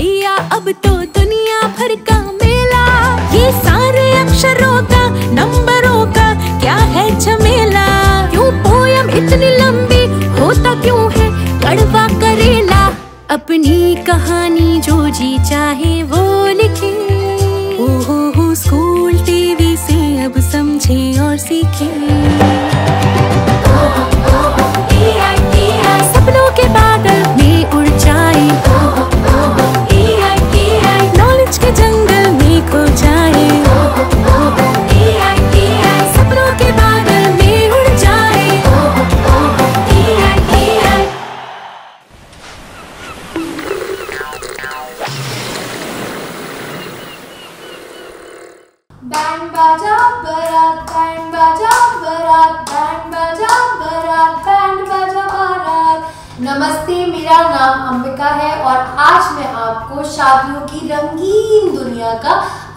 भैया अब तो दुनिया भर का मेला, ये सारे अक्षरों का नंबरों का क्या है झमेला। क्यों पोयम इतनी लंबी, होता क्यों है कड़वा करेला। अपनी कहानी जो जी चाहे वो लिखे, ओहो स्कूल टीवी से अब समझे और सीखे। सपनों के बादल में उड़ जाए, नॉलेज के जंगल में खो जाए। सपनों के बादल में उड़ जाए। बैंड बाजा बारात, बैंड बाजा बारात, बैंड बाजा बारात, बैंड बाजा बारात। नमस्ते, मेरा नाम अंबिका है और आज मैं आपको शादियों की रंगीन दुनिया का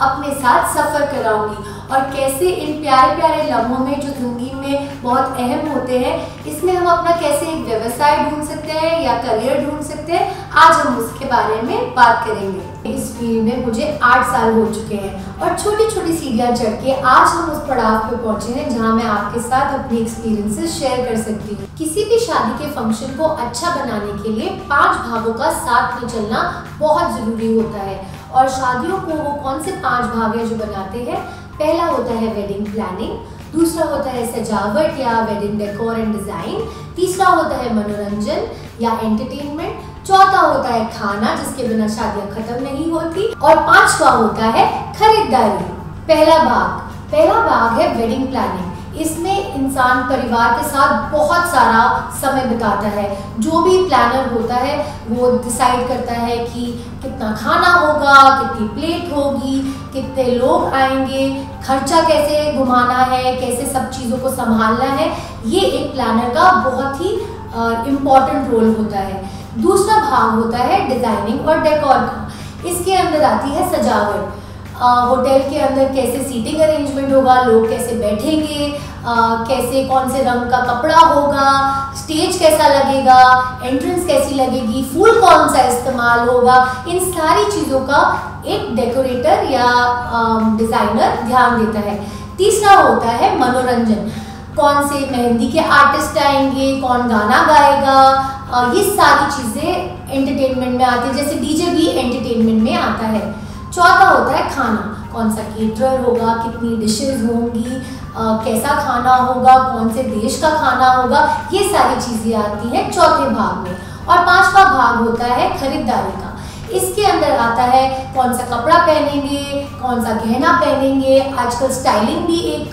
अपने साथ सफर कराऊंगी और कैसे इन प्यारे प्यारे लम्हों में जो जिंदगी में बहुत अहम होते हैं, इसमें हम अपना कैसे एक व्यवसाय ढूंढ सकते हैं या करियर ढूंढ सकते हैं, आज हम उसके बारे में बात करेंगे। इस फील्ड में मुझे 8 साल हो चुके हैं और छोटी छोटी सीढ़ियां चढ़ के आज हम उस पड़ाव पे पहुंचे हैं जहां मैं आपके साथ अपने एक्सपीरियंसेस शेयर कर सकती हूँ। किसी भी शादी के फंक्शन को अच्छा बनाने के लिए 5 भागों का साथ में चलना बहुत जरूरी होता है। और शादियों को वो कौन से 5 भाग हैं जो बनाते हैं? पहला होता है वेडिंग प्लानिंग, दूसरा होता है सजावट या वेडिंग डेकोर एंड डिजाइन, तीसरा होता है मनोरंजन या एंटरटेनमेंट, चौथा होता है खाना जिसके बिना शादियां खत्म नहीं होती, और 5वां होता है खरीदारी। पहला भाग है वेडिंग प्लानिंग। इसमें इंसान परिवार के साथ बहुत सारा समय बिताता है। जो भी प्लानर होता है वो डिसाइड करता है कि कितना खाना होगा, कितनी प्लेट होगी, कितने लोग आएंगे, खर्चा कैसे घुमाना है, कैसे सब चीज़ों को संभालना है। ये एक प्लानर का बहुत ही इम्पॉर्टेंट रोल होता है। दूसरा भाग होता है डिजाइनिंग और डेकोर का। इसके अंदर आती है सजावट। होटल के अंदर कैसे सीटिंग अरेंजमेंट होगा, लोग कैसे बैठेंगे, कैसे कौन से रंग का कपड़ा होगा, स्टेज कैसा लगेगा, एंट्रेंस कैसी लगेगी, फूल कौन सा इस्तेमाल होगा, इन सारी चीज़ों का एक डेकोरेटर या डिज़ाइनर ध्यान देता है। तीसरा होता है मनोरंजन। कौन से मेहंदी के आर्टिस्ट आएंगे, कौन गाना गाएगा, ये सारी चीज़ें एंटरटेनमेंट में आती है। जैसे डीजे भी एंटरटेनमेंट में आता है। चौथा होता है खाना। कौन सा केटरर होगा, कितनी डिशेस होंगी, कैसा खाना होगा, कौन से देश का खाना होगा, ये सारी चीज़ें आती हैं चौथे भाग में। और 5वां भाग होता है खरीदारी का। इसके अंदर आता है कौन सा कपड़ा पहनेंगे, कौन सा गहना पहनेंगे। आजकल स्टाइलिंग भी एक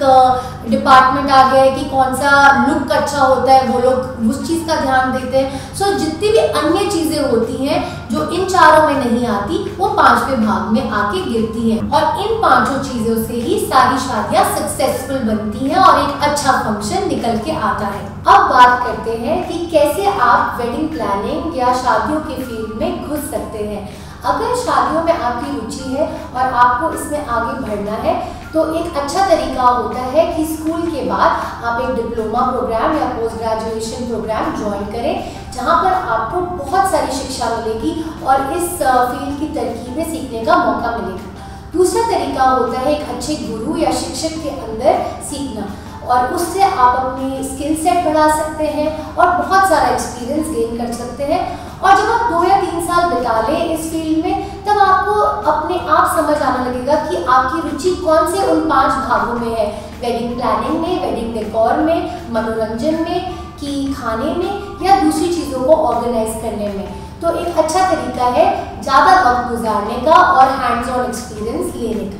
डिपार्टमेंट आ गया है कि कौन सा लुक अच्छा होता है, वो लोग उस चीज़ का ध्यान देते हैं। सो जितनी भी अन्य चीज़ें होती हैं जो इन चारों में नहीं आती, वो 5वें भाग में आके गिरती हैं। और इन 5 चीज़ों से ही सारी शादियाँ सक्सेसफुल बनती हैं और एक अच्छा फंक्शन निकल के आता है। अब बात करते हैं कि कैसे आप वेडिंग प्लानिंग या शादियों के फील्ड में घुस सकते हैं। अगर शादियों में आपकी रुचि है और आपको इसमें आगे बढ़ना है, तो एक अच्छा तरीका होता है कि स्कूल के बाद आप एक डिप्लोमा प्रोग्राम या पोस्ट ग्रेजुएशन प्रोग्राम ज्वाइन करें, जहां पर आपको बहुत सारी शिक्षा मिलेगी और इस फील्ड की तरकीबें सीखने का मौका मिलेगा। दूसरा तरीका होता है एक अच्छे गुरु या शिक्षक के अंदर सीखना, और उससे आप अपनी स्किल सेट बढ़ा सकते हैं और बहुत सारा एक्सपीरियंस गेन कर सकते हैं। और जब आप 2 या 3 साल बिता लें इस फील्ड में, तब आपको अपने आप समझ आने लगेगा कि आपकी रुचि कौन से उन 5 भागों में है। वेडिंग प्लानिंग में, वेडिंग डेकोर में, मनोरंजन में, कि खाने में या दूसरी चीज़ों को ऑर्गेनाइज करने में। तो एक अच्छा तरीका है ज़्यादा वक्त गुजारने का और हैंड्स ऑन एक्सपीरियंस लेने का।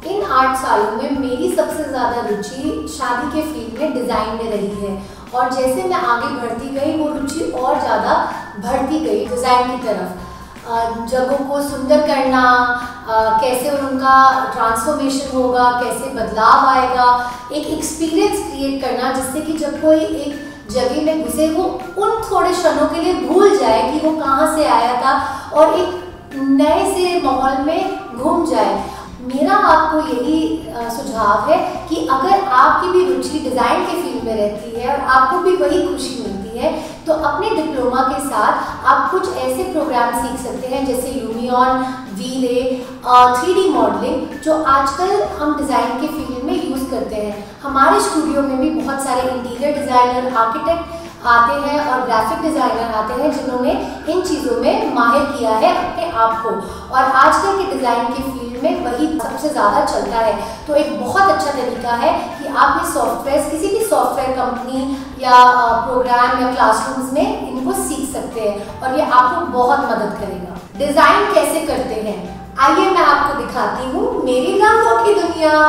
इन 8 सालों में मेरी सबसे ज़्यादा रुचि शादी के फील्ड में डिज़ाइन में रही है, और जैसे मैं आगे बढ़ती गई वो रुचि और ज़्यादा बढ़ती गई डिज़ाइन की तरफ। जगहों को सुंदर करना, कैसे उनका ट्रांसफॉर्मेशन होगा, कैसे बदलाव आएगा, एक एक्सपीरियंस क्रिएट करना जिससे कि जब कोई एक जगह में घुसे वो उन थोड़े क्षणों के लिए भूल जाए कि वो कहाँ से आया था और एक नए से माहौल में घूम जाए। मेरा आपको यही सुझाव है कि अगर आपकी भी रुचि डिज़ाइन के फील्ड में रहती है और आपको भी वही खुशी मिलती होती है। तो अपने डिप्लोमा के साथ आप कुछ ऐसे प्रोग्राम सीख सकते हैं जैसे ल्यूमिनॉन, वी-रे, 3D मॉडलिंग, जो आजकल हम डिज़ाइन के फील्ड में यूज़ करते हैं। हमारे स्टूडियो में भी बहुत सारे इंटीरियर डिज़ाइनर, आर्किटेक्ट आते हैं और ग्राफिक डिज़ाइनर आते हैं जिन्होंने इन चीज़ों में माहिर किया है अपने आप को, और आजकल के डिज़ाइन के फील्ड में वही सबसे ज़्यादा चलता है। तो एक बहुत अच्छा तरीका है कि आप ये सॉफ्टवेयर किसी भी सॉफ्टवेयर कंपनी या प्रोग्राम या क्लासरूम्स में इनको सीख सकते हैं और ये आपको बहुत मदद करेगा। डिज़ाइन कैसे करते हैं, आइए मैं आपको दिखाती हूँ मेरी रंगों की दुनिया।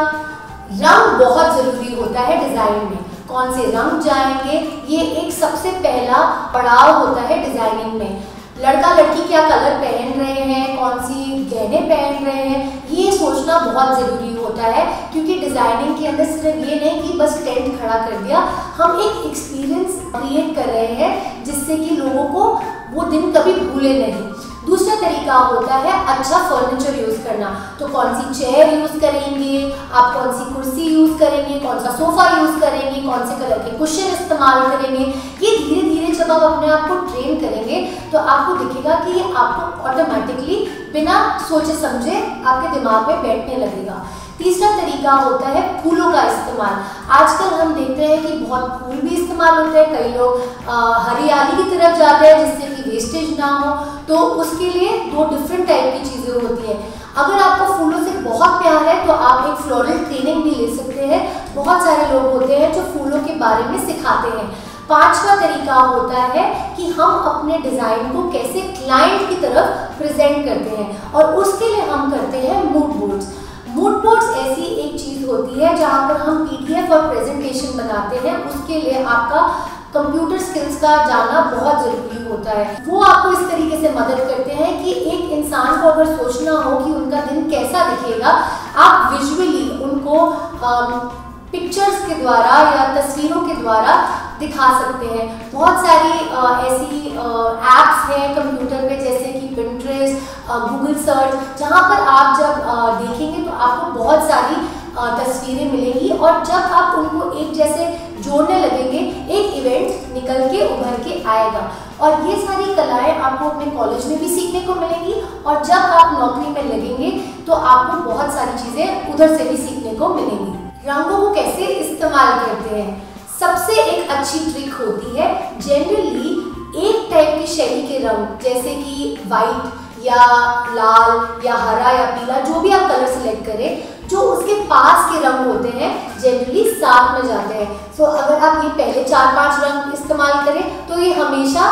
रंग बहुत ज़रूरी होता है डिज़ाइन में। कौन से रंग जाएंगे, ये एक सबसे पहला पड़ाव होता है डिजाइनिंग में। लड़का लड़की क्या कलर पहन रहे हैं, कौन सी गहने पहन रहे हैं, ये सोचना बहुत ज़रूरी होता है, क्योंकि डिज़ाइनिंग के अंदर सिर्फ ये नहीं कि बस टेंट खड़ा कर दिया, हम एक एक्सपीरियंस क्रिएट कर रहे हैं जिससे कि लोगों को वो दिन कभी भूले नहीं। दूसरा तरीका होता है अच्छा फर्नीचर यूज़ करना। तो कौन सी चेयर यूज़ करेंगे, आप कौन सी कुर्सी यूज़ करेंगे, कौन सा सोफ़ा यूज़ करेंगे, कौन से कलर के कुशन इस्तेमाल करेंगे, ये धीरे धीरे जब आप अपने आप को ट्रेन करेंगे तो आपको दिखेगा कि ये आपको ऑटोमेटिकली बिना सोचे समझे आपके दिमाग में बैठने लगेगा। तीसरा तरीका होता है फूलों का इस्तेमाल। आजकल हम देखते हैं कि बहुत फूल भी इस्तेमाल होते हैं, कई लोग हरियाली की तरफ जाते हैं जिससे कि वेस्टेज ना हो, तो उसके लिए दो डिफरेंट टाइप की चीज़ें होती हैं। अगर आपको फूलों से बहुत प्यार है तो आप एक फ्लोरल ट्रेनिंग भी ले सकते हैं। बहुत सारे लोग होते हैं जो फूलों के बारे में सिखाते हैं। पांचवा तरीका होता है कि हम अपने डिज़ाइन को कैसे क्लाइंट की तरफ प्रेजेंट करते हैं, और उसके लिए हम करते हैं मूड बोर्ड्स। मूड बोर्ड्स ऐसी एक चीज़ होती है जहाँ पर हम PDF और प्रेजेंटेशन बनाते हैं। उसके लिए आपका कंप्यूटर स्किल्स का जाना बहुत ज़रूरी होता है। वो आपको इस तरीके से मदद करते हैं कि एक इंसान को अगर सोचना हो कि उनका दिन कैसा दिखेगा, आप विजुअली उनको पिक्चर्स के द्वारा या तस्वीरों के द्वारा दिखा सकते हैं। बहुत सारी ऐसी ऐप्स हैं कंप्यूटर पे जैसे कि पिंटरेस्ट, गूगल सर्च, जहाँ पर आप जब देखेंगे तो आपको बहुत सारी तस्वीरें मिलेंगी, और जब आप उनको एक जैसे जोड़ने लगेंगे एक इवेंट निकल के उभर के आएगा। और ये सारी कलाएं आपको अपने कॉलेज में भी सीखने को मिलेंगी, और जब आप नौकरी में लगेंगे तो आपको बहुत सारी चीज़ें उधर से भी सीखने को मिलेंगी। रंगों को कैसे इस्तेमाल करते हैं, सबसे एक अच्छी ट्रिक होती है जनरली एक टाइप की शैली के रंग, जैसे कि वाइट या लाल या हरा या पीला, जो भी आप कलर सेलेक्ट करें, जो उसके पास के रंग होते हैं जनरली साथ में जाते हैं। सो अगर आप ये पहले 4-5 रंग इस्तेमाल करें तो ये हमेशा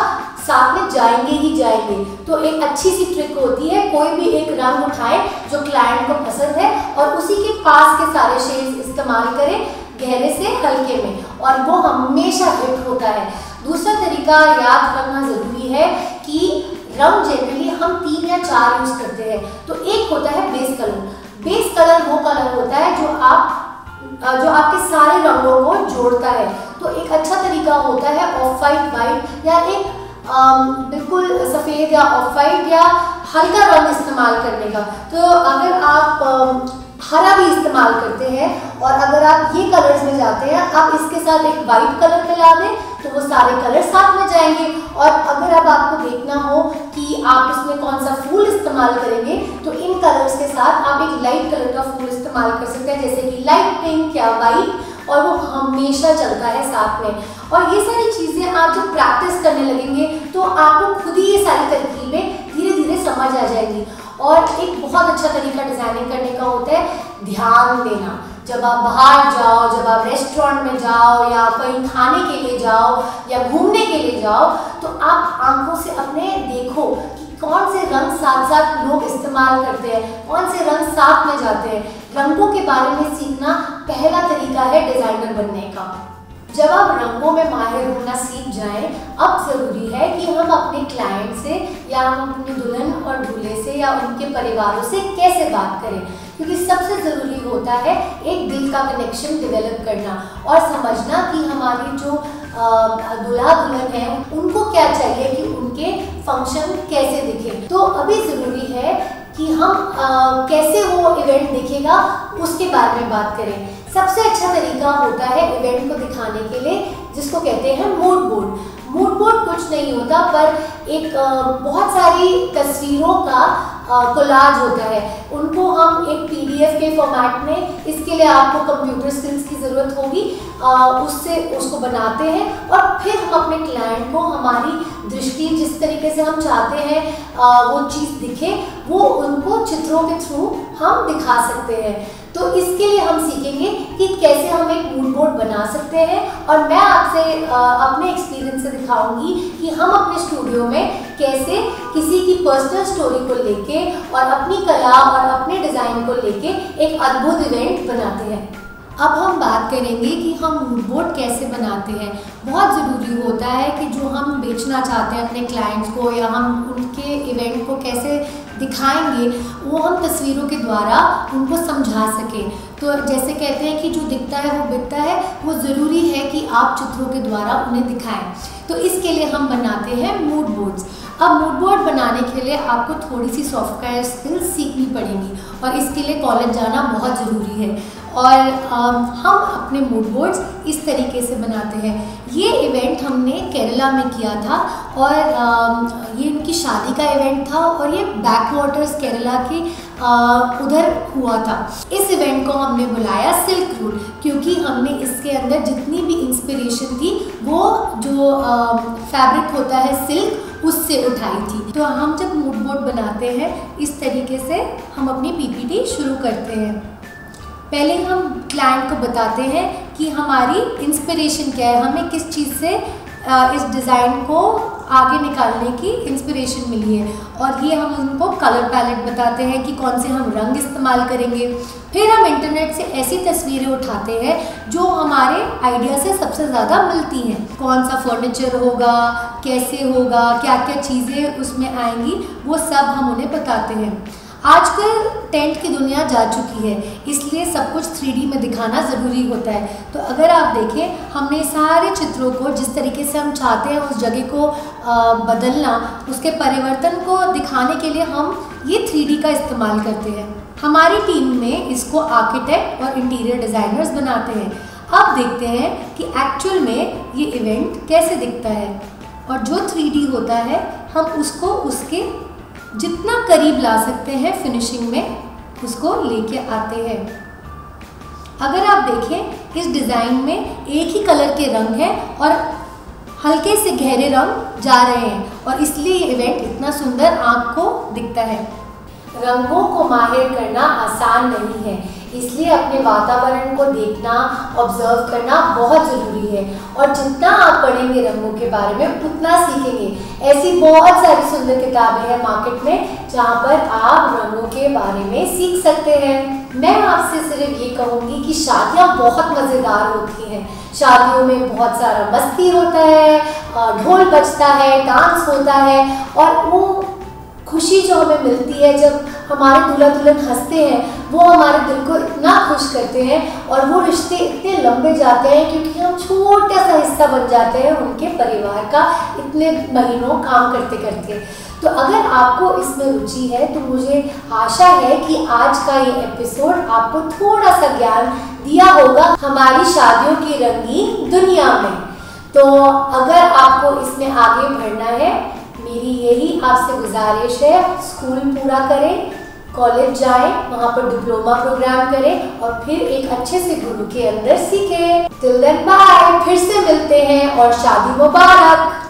साथ में जाएंगे ही जाएंगे। तो एक अच्छी सी ट्रिक होती है, कोई भी एक रंग उठाएं जो क्लाइंट को पसंद है और उसी के पास के सारे शेड्स इस्तेमाल करें गहरे से हल्के में, और वो हमेशा हिट होता है। दूसरा तरीका याद रखना ज़रूरी है कि रंग जनरली हम 3 या 4 यूज़ करते हैं। तो एक होता है बेस कलर। बेस कलर वो कलर होता है जो आपके सारे रंगों को जोड़ता है। तो एक अच्छा तरीका होता है ऑफ वाइट, वाइट या एक बिल्कुल सफ़ेद या ऑफ वाइट या हल्का रंग इस्तेमाल करने का। तो अगर आप हरा भी इस्तेमाल करते हैं और अगर आप ये कलर्स में जाते हैं, आप इसके साथ एक वाइट कलर मिला दें तो वो सारे कलर साथ में जाएंगे। और अगर अब आपको देखना हो कि आप इसमें कौन सा फूल इस्तेमाल करेंगे तो इन कलर्स के साथ आप एक लाइट कलर का फूल इस्तेमाल कर सकते हैं, जैसे कि लाइट पिंक या वाइट, और वो हमेशा चलता है साथ में। और ये सारी चीज़ें आप जब प्रैक्टिस करने लगेंगे तो आपको खुद ही ये सारी तरकीबें धीरे धीरे समझ आ जाएंगी। और एक बहुत अच्छा तरीका डिज़ाइनिंग करने का होता है ध्यान देना। जब आप बाहर जाओ, जब आप रेस्टोरेंट में जाओ या कहीं खाने के लिए जाओ या घूमने के लिए जाओ, तो आप आंखों से अपने देखो कि कौन से रंग साथ साथ लोग इस्तेमाल करते हैं, कौन से रंग साथ में जाते हैं। रंगों के बारे में सीखना पहला तरीका है डिज़ाइनर बनने का। जब आप रंगों में माहिर होना सीख जाएं, अब ज़रूरी है कि हम अपने क्लाइंट से या हम अपने दुल्हन और दूल्हे से या उनके परिवारों से कैसे बात करें, क्योंकि सबसे ज़रूरी होता है एक दिल का कनेक्शन डेवलप करना और समझना कि हमारी जो दूल्हा दुल्हन है उनको क्या चाहिए कि उनके फंक्शन कैसे दिखे। तो अभी ज़रूरी है कि हम कैसे वो इवेंट दिखेगा उसके बारे में बात करें। सबसे अच्छा तरीका होता है इवेंट को दिखाने के लिए जिसको कहते हैं मूड बोर्ड। मूड बोर्ड कुछ नहीं होता, पर एक बहुत सारी तस्वीरों का कोलाज होता है। उनको हम एक PDF के फॉर्मेट में, इसके लिए आपको कंप्यूटर स्किल्स की ज़रूरत होगी, उससे उसको बनाते हैं और फिर हम अपने क्लाइंट को हमारी दृष्टि जिस तरीके से हम चाहते हैं वो चीज़ दिखे, वो उनको चित्रों के थ्रू हम दिखा सकते हैं। तो इसके लिए हम सीखेंगे कि कैसे हम एक मूड बोर्ड बना सकते हैं, और मैं आपसे अपने एक्सपीरियंस से दिखाऊंगी कि हम अपने स्टूडियो में कैसे किसी की पर्सनल स्टोरी को लेके और अपनी कला और अपने डिज़ाइन को लेके एक अद्भुत इवेंट बनाते हैं। अब हम बात करेंगे कि हम मूड बोर्ड कैसे बनाते हैं। बहुत ज़रूरी होता है कि जो हम बेचना चाहते हैं अपने क्लाइंट्स को, या हम उनके इवेंट को कैसे दिखाएंगे, वो हम तस्वीरों के द्वारा उनको समझा सकें। तो जैसे कहते हैं कि जो दिखता है वो बिकता है, वो ज़रूरी है कि आप चित्रों के द्वारा उन्हें दिखाएं। तो इसके लिए हम बनाते हैं मूड बोर्ड्स। अब मूड बोर्ड बनाने के लिए आपको थोड़ी सी सॉफ्टवेयर स्किल्स सीखनी पड़ेंगी, और इसके लिए कॉलेज जाना बहुत ज़रूरी है। और हम अपने मूड बोर्ड्स इस तरीके से बनाते हैं। ये इवेंट हमने केरला में किया था, और ये इनकी शादी का इवेंट था, और ये बैक वाटर्स केरला के उधर हुआ था। इस इवेंट को हमने बुलाया सिल्क रूट, क्योंकि हमने इसके अंदर जितनी भी इंस्पिरेशन थी वो जो फैब्रिक होता है सिल्क, उससे उठाई थी। तो हम जब मूड बोर्ड बनाते हैं इस तरीके से हम अपनी PPT शुरू करते हैं। पहले हम क्लाइंट को बताते हैं कि हमारी इंस्पिरेशन क्या है, हमें किस चीज़ से इस डिज़ाइन को आगे निकालने की इंस्पिरेशन मिली है, और ये हम उनको कलर पैलेट बताते हैं कि कौन से हम रंग इस्तेमाल करेंगे। फिर हम इंटरनेट से ऐसी तस्वीरें उठाते हैं जो हमारे आइडिया से सबसे ज़्यादा मिलती हैं। कौन सा फर्नीचर होगा, कैसे होगा, क्या क्या चीज़ें उसमें आएंगी, वो सब हम उन्हें बताते हैं। आजकल टेंट की दुनिया जा चुकी है, इसलिए सब कुछ 3D में दिखाना ज़रूरी होता है। तो अगर आप देखें, हमने सारे चित्रों को जिस तरीके से हम चाहते हैं उस जगह को बदलना, उसके परिवर्तन को दिखाने के लिए हम ये 3D का इस्तेमाल करते हैं। हमारी टीम में इसको आर्किटेक्ट और इंटीरियर डिज़ाइनर्स बनाते हैं। अब देखते हैं कि एक्चुअल में ये इवेंट कैसे दिखता है, और जो 3D होता है हम उसको उसके जितना करीब ला सकते हैं फिनिशिंग में उसको लेके आते हैं। अगर आप देखें, इस डिज़ाइन में एक ही कलर के रंग हैं और हल्के से गहरे रंग जा रहे हैं, और इसलिए ये इवेंट इतना सुंदर आँख को दिखता है। रंगों को माहिर करना आसान नहीं है, इसलिए अपने वातावरण को देखना, ऑब्जर्व करना बहुत ज़रूरी है, और जितना आप पढ़ेंगे रंगों के बारे में उतना सीखेंगे। ऐसी बहुत सारी सुंदर किताबें हैं मार्केट में जहाँ पर आप रंगों के बारे में सीख सकते हैं। मैं आपसे सिर्फ ये कहूँगी कि शादियाँ बहुत मज़ेदार होती हैं। शादियों में बहुत सारा मस्ती होता है, ढोल बजता है, डांस होता है, और वो खुशी जो हमें मिलती है जब हमारे दूल्हा दुल्हन हंसते हैं, वो हमारे दिल को इतना खुश करते हैं, और वो रिश्ते इतने लंबे जाते हैं क्योंकि हम छोटा सा हिस्सा बन जाते हैं उनके परिवार का, इतने महीनों काम करते करते। तो अगर आपको इसमें रुचि है तो मुझे आशा है कि आज का ये एपिसोड आपको थोड़ा सा ज्ञान दिया होगा हमारी शादियों की रंगीन दुनिया में। तो अगर आपको इसमें आगे बढ़ना है, मेरी यही आपसे गुजारिश है, स्कूल पूरा करें, कॉलेज जाएं, वहाँ पर डिप्लोमा प्रोग्राम करें, और फिर एक अच्छे से गुरु के अंदर सीखें। टिल देन बाय, फिर से मिलते हैं, और शादी मुबारक।